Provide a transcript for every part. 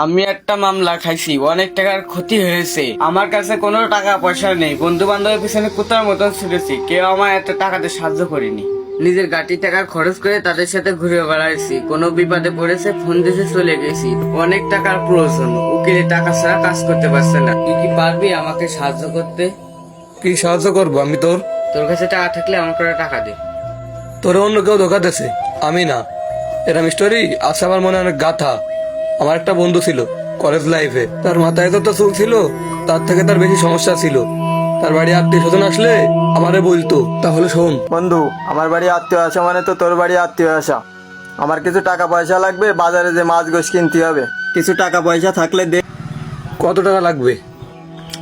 আমি একটা মামলা খাইছি, অনেক টাকার ক্ষতি হয়েছে। আমার কাছে কোনো টাকা পয়সা নেই, বন্ধু বান্ধবের পিছনে কুত্তার মতন ছুটেছি, কেউ আমার এত টাকাতে সাহায্য করেনি। নিজের গাড়ি টাকা খরচ করে তাদের সাথে ঘুরে বেড়াইছি, কোনো বিপদে পড়েছে ফোন দিতে চলে গেছি। অনেক টাকার প্রয়োজন, উকিলে টাকা ছাড়া কাজ করতে পারছে না। তুই কি পারবি আমাকে সাহায্য করতে? কি সাহায্য করবো আমি তোর? তোর কাছে টাকা থাকলে আমাকে টাকা দে। তোর অন্য কেউ ধোকা দিয়েছে, আমি না। এরম স্টোরি আছে আমার মনে অনেক গাথা। আমার একটা বন্ধু ছিল কলেজ লাইফে, তার মাথায় তো চুল ছিল, তার থেকে তার বেশি সমস্যা ছিল। তার বাড়ি আত্মীয় স্বজন আসলে আমারে বলতো, তাহলে শোন। বন্ধু, আমার বাড়ি আত্মীয় আসা মানে তো তোর বাড়ি আত্মীয় আসা। আমার কিছু টাকা পয়সা লাগবে, বাজারে যে মাছ গোছ কিনতে হবে। কিছু টাকা পয়সা থাকলে দে। কত টাকা লাগবে?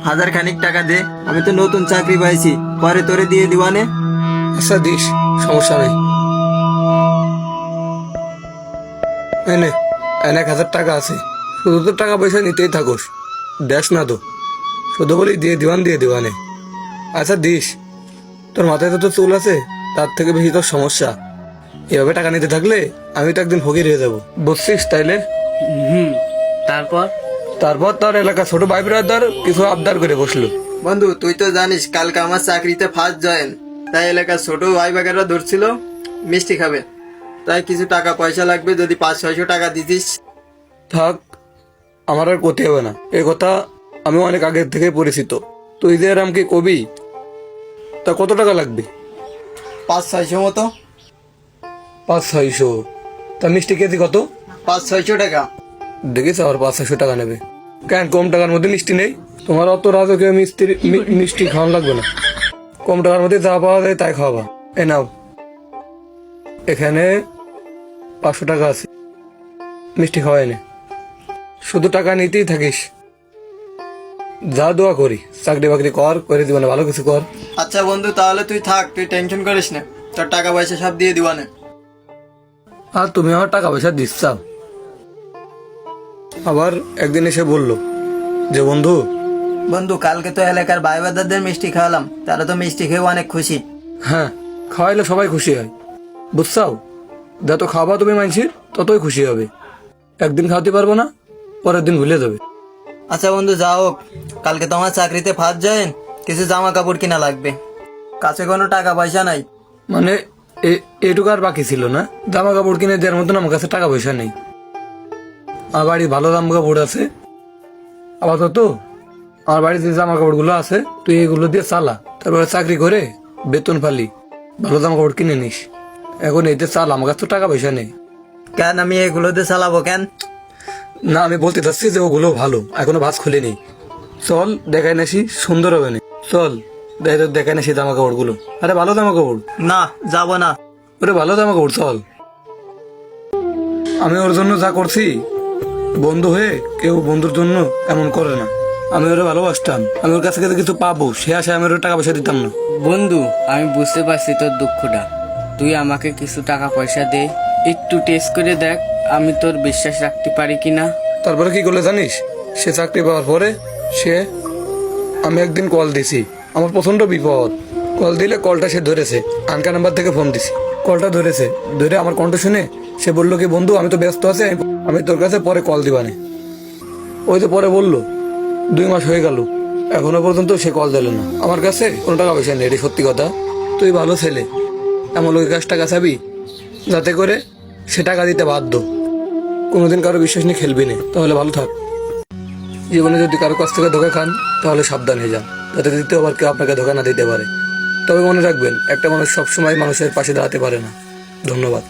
1000 খানিক টাকা দে, আমি তো নতুন চাকরি পাইছি, পরে তোরে দিয়ে দিবানে। আচ্ছা দিস, সমস্যা নেই। এনে 1000 টাকা আছে। শুধু তো টাকা পয়সা নিতেই থাকোস, দেখ না তো। শুধু বলি দিয়ে দিবানে। আচ্ছা দিস। তোর মাথায় তো চুল আছে, তার থেকে বেশি তোর সমস্যা। এভাবে টাকা নিতে থাকলে আমি তো একদিন ফকির হয়ে যাবো, বুঝছিস তাইলে? তারপর? তারপর তার এলাকা ছোট ভাই ব্রাদার কিছু আবদার করে বসলো। বন্ধু, তুই তো জানিস কালকে আমার চাকরিতে ফার্স্ট জয়েন, তাই এলাকার ছোট ভাই বাগেরা ধরছিল মিষ্টি খাবে। তাই কিছু টাকা পয়সা লাগবে, যদি 500-600 টাকা দিতিস। থাক, আমার আর করতে হবে না এ কথা, আমি অনেক আগের থেকে পরিচিত। তুই যে আমাকে কবি, তা কত টাকা লাগবে? 500-600 মতো। 500-600? তা মিষ্টি কেজি কত? 500-600 টাকা। দেখিস আবার 500-600 টাকা নেবে কেন? কম টাকার মধ্যে মিষ্টি নেই? তোমার অত রাজকীয় মিষ্টি খাওয়ানো লাগবে না। কম টাকার মধ্যে যা পাওয়া যায় তাই খাওয়াবা। এ নাও, এখানে 500 টাকা আছে, মিষ্টি খাওয়াই নে। শুধু টাকা নিতেই থাকিস। যা দোয়া করি, চাকরি বাকরি করে দিবানে, ভালো কিছু কর। আচ্ছা বন্ধু, তাহলে তুই থাক, তুই টেনশন করিস না, তোর টাকা পয়সা সব দিয়ে দিবানে। আর তুমি আমার টাকা পয়সা দিচ্ছাও। আবার একদিন এসে বলল যে বন্ধু, বন্ধু, কালকে তো এলাকার ভাই বাদারদের মিষ্টি খাওয়ালাম, তারা তো মিষ্টি খেয়ে অনেক খুশি। হ্যাঁ, খাওয়াইলে সবাই খুশি হয়, বুঝছাও? যত খাওয়া তুমি মানছির ততই খুশি হবে। একদিন খাওয়াতে পারবো না, পরের দিন ভুলে যাবে। আচ্ছা বন্ধু, যা হোক, কালকে তো আমার চাকরিতে ফার্স্ট জয়েন, কিছু জামা কাপড় কিনা লাগবে। কাছে কোনো টাকা পয়সা নাই। মানে এটুকু আর বাকি ছিল না? জামা কাপড় কিনে দেওয়ার মতন আমার কাছে টাকা পয়সা নেই। আমার বাড়ি ভালো জামা কাপড় আছে আপাতত। আমার বাড়িতে যে জামা কাপড় গুলো আছে তুই এগুলো দিয়ে চালা, তারপরে চাকরি করে বেতন ফালি ভালো জামা কাপড় কিনে নিস। এখন এতে চাল, আমার কাছে তো টাকা পয়সা নেই। কেন, আমি এগুলোতে চালাবো কেন? না, আমি বলতে চাচ্ছি যে ওগুলো ভালো, এখনো ভাঁজ খুলিনি। চল দেখাই নাসি, সুন্দর হবে না? চল দেখাই নাসি জামা কাপড় গুলো। আরে ভালো জামা কাপড়। না, যাব না। ওরে ভালো জামা কাপড়, চল। আমি ওর জন্য যা করছি, বন্ধু হয়ে কেউ বন্ধুর জন্য এমন করে না। আমি ওরে ভালোবাসতাম, আমি ওর কাছে কিছু পাবো সে আশায় আমি ওর টাকা পয়সা দিতাম না। বন্ধু, আমি বুঝতে পারছি তোর দুঃখটা। তুই আমাকে কিছু টাকা পয়সা দে, একটু টেস্ট করে দেখ আমি তোর বিশ্বাস রাখতে পারি কিনা। তারপরে কি করলে জানিস? সে চাকরি পাওয়ার পরে আমি একদিন কল দিছি, আমার প্রচন্ড বিপদ। কল দিলে কলটা সে ধরেছে, আনকা নাম্বার থেকে ফোন দিছি। কলটা ধরে আমার কণ্ঠ শুনে সে বললো কি, বন্ধু আমি তো ব্যস্ত আছি, আমি তোর কাছে পরে কল দিবানে। ওই তো পরে বললো, 2 মাস হয়ে গেল, এখনো পর্যন্ত সে কল দিল না। আমার কাছে কোনো টাকা পয়সা নেই, এটি সত্যি কথা। তুই ভালো ছেলে, এমন লোকের কাছ টাকা চাবি যাতে করে সে টাকা দিতে বাধ্য। কোনোদিন কারো বিশ্বাস নিয়ে খেলবি না, তাহলে ভালো থাক। জীবনে যদি কারো কাছ থেকে ধোকা খান তাহলে সাবধান হয়ে যান, যাতে দ্বিতীয়বার কেউ আপনাকে ধোকা না দিতে পারে। তবে মনে রাখবেন, একটা মানুষ সবসময় মানুষের পাশে দাঁড়াতে পারে না। ধন্যবাদ।